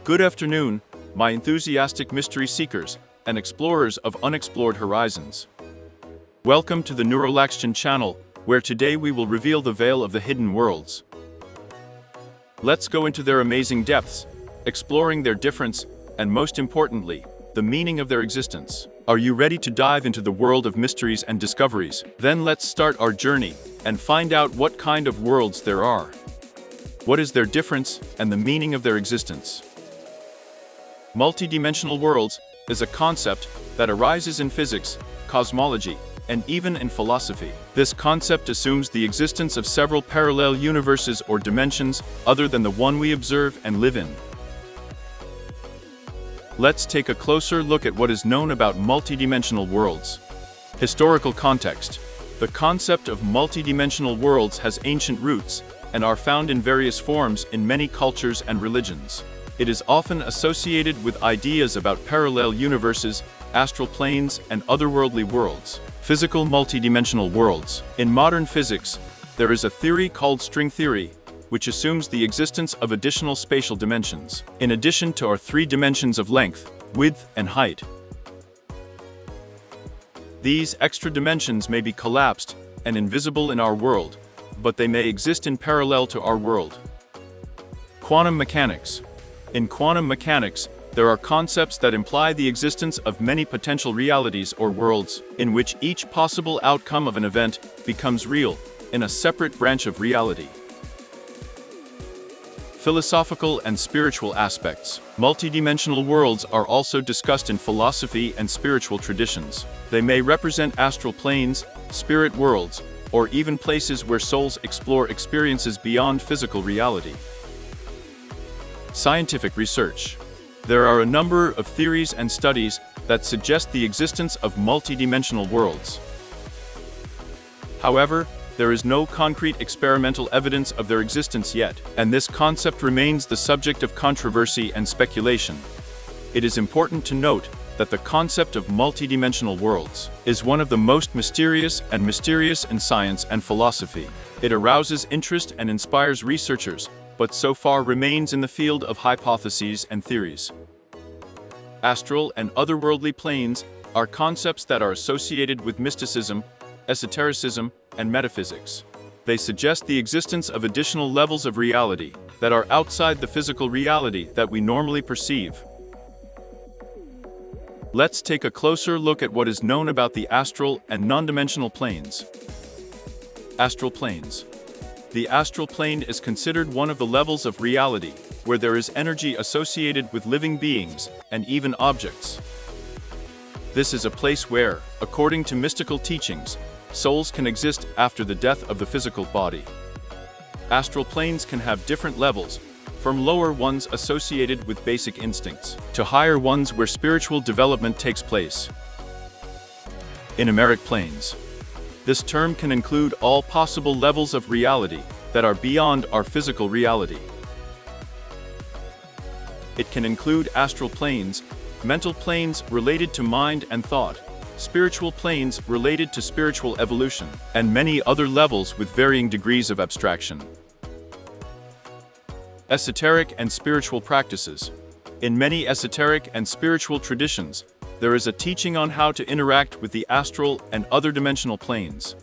Good afternoon, my enthusiastic mystery seekers and explorers of unexplored horizons. Welcome to the Neurolaxtion channel, where today we will reveal the veil of the hidden worlds. Let's go into their amazing depths, exploring their difference, and most importantly, the meaning of their existence. Are you ready to dive into the world of mysteries and discoveries? Then let's start our journey and find out what kind of worlds there are. What is their difference and the meaning of their existence? Multidimensional worlds is a concept that arises in physics, cosmology, and even in philosophy. This concept assumes the existence of several parallel universes or dimensions other than the one we observe and live in. Let's take a closer look at what is known about multidimensional worlds. Historical context. The concept of multidimensional worlds has ancient roots and are found in various forms in many cultures and religions. It is often associated with ideas about parallel universes, astral planes, and otherworldly worlds. Physical multidimensional worlds. In modern physics, there is a theory called string theory, which assumes the existence of additional spatial dimensions, in addition to our three dimensions of length, width, and height. These extra dimensions may be collapsed and invisible in our world, but they may exist in parallel to our world. Quantum mechanics. In quantum mechanics, there are concepts that imply the existence of many potential realities or worlds, in which each possible outcome of an event becomes real in a separate branch of reality. Philosophical and spiritual aspects. Multidimensional worlds are also discussed in philosophy and spiritual traditions. They may represent astral planes, spirit worlds, or even places where souls explore experiences beyond physical reality. Scientific research. There are a number of theories and studies that suggest the existence of multidimensional worlds. However, there is no concrete experimental evidence of their existence yet, and this concept remains the subject of controversy and speculation. It is important to note that the concept of multidimensional worlds is one of the most mysterious in science and philosophy. It arouses interest and inspires researchers, but so far remains in the field of hypotheses and theories. Astral and otherworldly planes are concepts that are associated with mysticism, esotericism, and metaphysics. They suggest the existence of additional levels of reality that are outside the physical reality that we normally perceive. Let's take a closer look at what is known about the astral and non-dimensional planes. Astral planes. The astral plane is considered one of the levels of reality where there is energy associated with living beings and even objects. This is a place where, according to mystical teachings, souls can exist after the death of the physical body. Astral planes can have different levels, from lower ones associated with basic instincts, to higher ones where spiritual development takes place. Anomeric planes. This term can include all possible levels of reality that are beyond our physical reality. It can include astral planes, mental planes related to mind and thought, spiritual planes related to spiritual evolution, and many other levels with varying degrees of abstraction. Esoteric and spiritual practices. In many esoteric and spiritual traditions, there is a teaching on how to interact with the astral and other dimensional planes.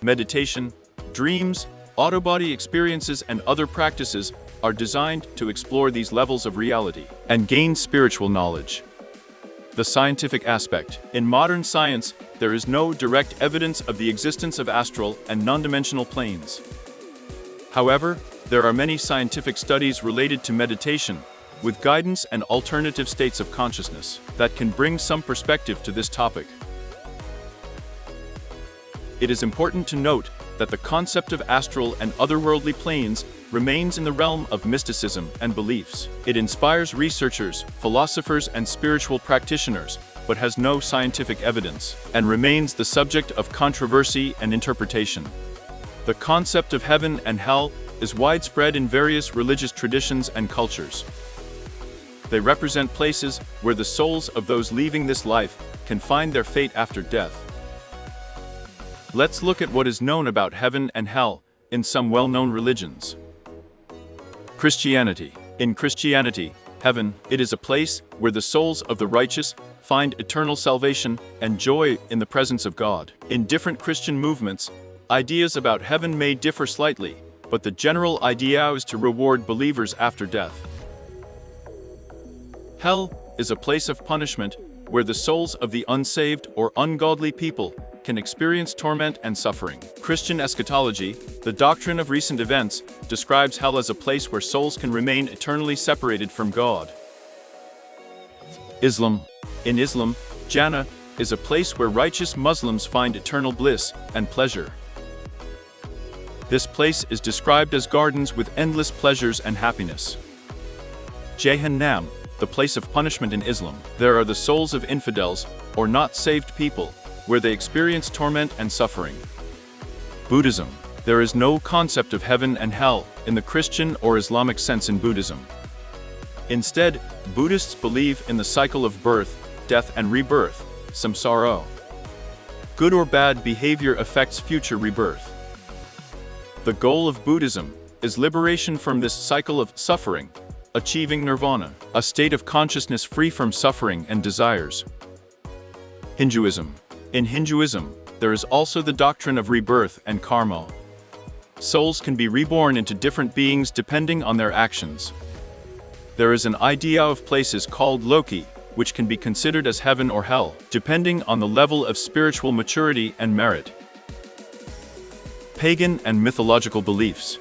Meditation, dreams, out-of-body experiences, and other practices are designed to explore these levels of reality and gain spiritual knowledge. The scientific aspect. In modern science, there is no direct evidence of the existence of astral and non-dimensional planes. However, there are many scientific studies related to meditation, with guidance and alternative states of consciousness that can bring some perspective to this topic. It is important to note that the concept of astral and otherworldly planes remains in the realm of mysticism and beliefs. It inspires researchers, philosophers, and spiritual practitioners, but has no scientific evidence, and remains the subject of controversy and interpretation. The concept of heaven and hell is widespread in various religious traditions and cultures. They represent places where the souls of those leaving this life can find their fate after death. Let's look at what is known about heaven and hell in some well-known religions. Christianity. In Christianity, heaven, it is a place where the souls of the righteous find eternal salvation and joy in the presence of God. In different Christian movements, ideas about heaven may differ slightly, but the general idea is to reward believers after death. Hell is a place of punishment where the souls of the unsaved or ungodly people can experience torment and suffering. Christian eschatology, the doctrine of recent events, describes hell as a place where souls can remain eternally separated from God. Islam. In Islam, Jannah is a place where righteous Muslims find eternal bliss and pleasure. This place is described as gardens with endless pleasures and happiness. Jahannam, the place of punishment in Islam. There are the souls of infidels, or not saved people, where they experience torment and suffering. Buddhism. There is no concept of heaven and hell in the Christian or Islamic sense in Buddhism. Instead, Buddhists believe in the cycle of birth, death and rebirth, samsara. Good or bad behavior affects future rebirth. The goal of Buddhism is liberation from this cycle of suffering, achieving nirvana, a state of consciousness free from suffering and desires. Hinduism. In Hinduism, there is also the doctrine of rebirth and karma. Souls can be reborn into different beings depending on their actions. There is an idea of places called Loki, which can be considered as heaven or hell, depending on the level of spiritual maturity and merit. Pagan and mythological beliefs.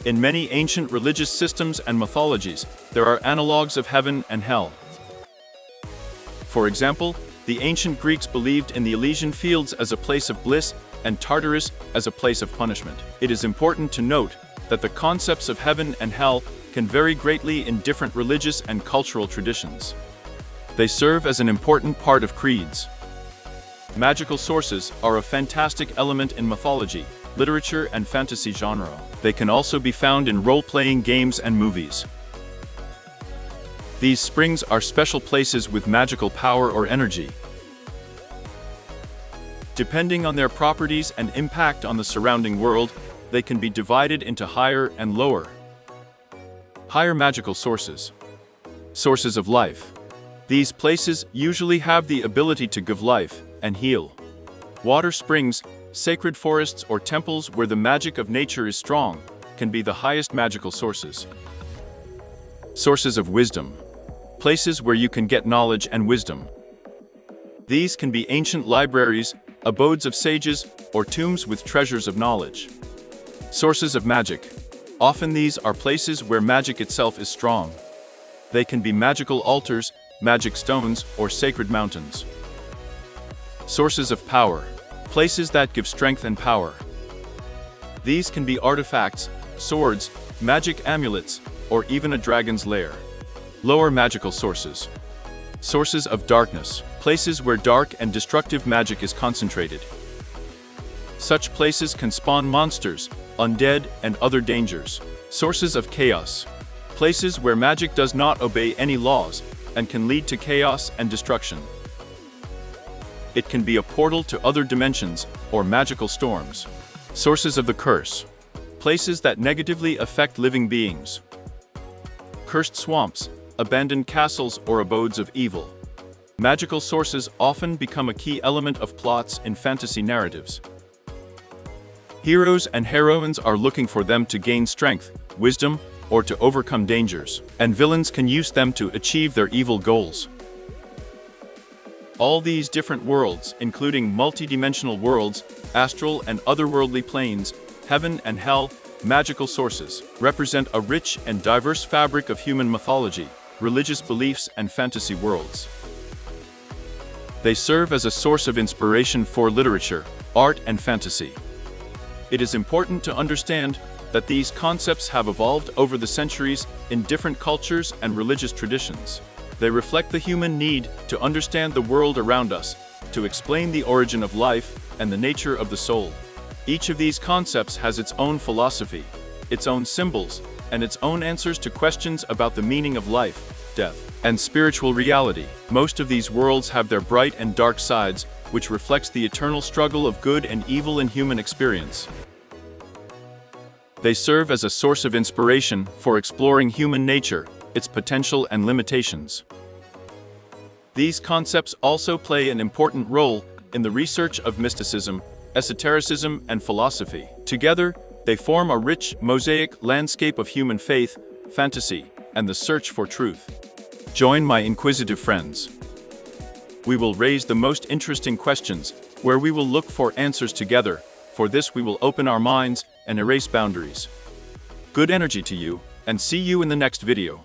In many ancient religious systems and mythologies, there are analogues of heaven and hell. For example, the ancient Greeks believed in the Elysian fields as a place of bliss and Tartarus as a place of punishment. It is important to note that the concepts of heaven and hell can vary greatly in different religious and cultural traditions. They serve as an important part of creeds. Magical sources are a fantastic element in mythology, literature and fantasy genre. They can also be found in role-playing games and movies. These springs are special places with magical power or energy. Depending on their properties and impact on the surrounding world, they can be divided into higher and lower. Higher magical sources. Sources of life. These places usually have the ability to give life and heal. Water springs, sacred forests or temples where the magic of nature is strong, can be the highest magical sources. Sources of wisdom. Places where you can get knowledge and wisdom. These can be ancient libraries, abodes of sages, or tombs with treasures of knowledge. Sources of magic. Often these are places where magic itself is strong. They can be magical altars, magic stones, or sacred mountains. Sources of power. Places that give strength and power. These can be artifacts, swords, magic amulets, or even a dragon's lair. Lower magical sources. Sources of darkness. Places where dark and destructive magic is concentrated. Such places can spawn monsters, undead, and other dangers. Sources of chaos. Places where magic does not obey any laws and can lead to chaos and destruction. It can be a portal to other dimensions or magical storms. Sources of the curse. Places that negatively affect living beings. Cursed swamps, abandoned castles, or abodes of evil. Magical sources often become a key element of plots in fantasy narratives. Heroes and heroines are looking for them to gain strength, wisdom, or to overcome dangers, and villains can use them to achieve their evil goals. All these different worlds, including multidimensional worlds, astral and otherworldly planes, heaven and hell, magical sources, represent a rich and diverse fabric of human mythology, religious beliefs, and fantasy worlds. They serve as a source of inspiration for literature, art, and fantasy. It is important to understand that these concepts have evolved over the centuries in different cultures and religious traditions. They reflect the human need to understand the world around us, to explain the origin of life and the nature of the soul. Each of these concepts has its own philosophy, its own symbols, and its own answers to questions about the meaning of life, death, and spiritual reality. Most of these worlds have their bright and dark sides, which reflects the eternal struggle of good and evil in human experience. They serve as a source of inspiration for exploring human nature, its potential and limitations. These concepts also play an important role in the research of mysticism, esotericism, and philosophy. Together, they form a rich, mosaic landscape of human faith, fantasy, and the search for truth. Join my inquisitive friends. We will raise the most interesting questions, where we will look for answers together. For this, we will open our minds and erase boundaries. Good energy to you, and see you in the next video.